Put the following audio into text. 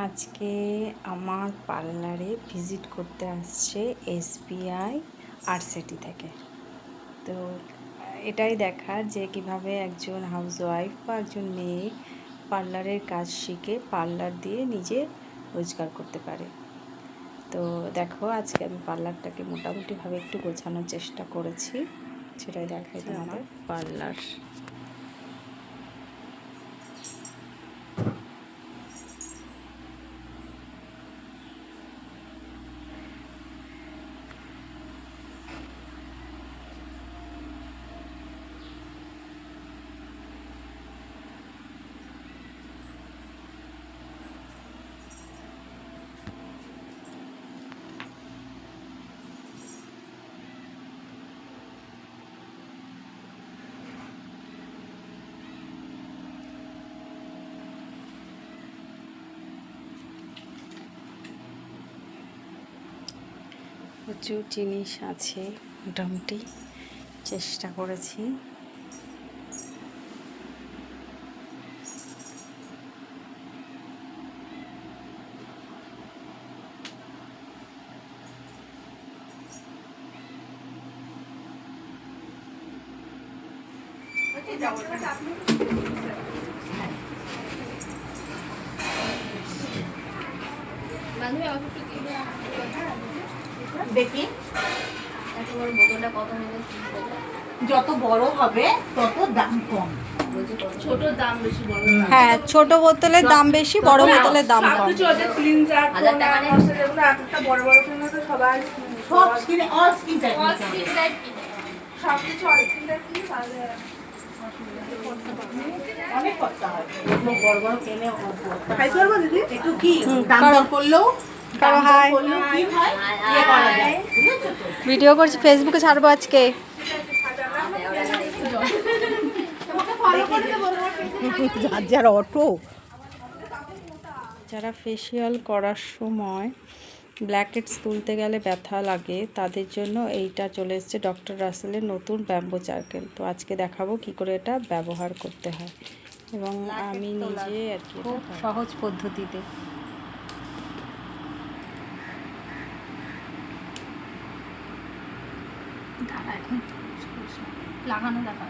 আজকে আমার পার্লারে ভিজিট করতে আসছে SBI আরসিটি থেকে। তো এটাই দেখার যে কিভাবে একজন হাউসওয়াইফ বা একজন মেয়ে পার্লারের কাজ শিখে পার্লার দিয়ে নিজে রোজগার করতে পারে। তো দেখো, আজকে আমি পার্লারটাকে মোটামুটিভাবে একটু গোছানোর চেষ্টা করেছি, সেটাই দেখাই তোমাদের। পার্লার প্রচুর জিনিস আছে, মোটামুটি চেষ্টা করেছি। দেখি যত বড় হবে তত দাম কম। ছোট দাম বেশি, বড় হ্যাঁ, ছোট বোতলের দাম বেশি, বড় বোতলের দাম কম। বড় বড় কিনলে তো সবাই সব স্কিনে অল স্কিন টাইপ সবকিছু অরিজিনাল কিনে তাহলে অনেক খরচা হয়। বড় বড় কিনে খাই করবো দিদি একটু কি দাম দর করলেও কারো হাই কি হয় ইয়ে করা যায়, বুঝেছো তো? ভিডিও করছি, ফেসবুকে ছাড়বো আজকে। যার অটো যারা ফেসিয়াল করার সময় ব্ল্যাকহেডস তুলতে গেলে ব্যথা লাগে, তাদের জন্য এইটা চলে এসেছে ডক্টর রাসেলের নতুন ব্যাম্বো চারকেল। তো আজকে দেখাবো কি করে এটা ব্যবহার করতে হয়, এবং আমি নিজে আর কি খুব সহজ পদ্ধতিতে। লাগানো দেখা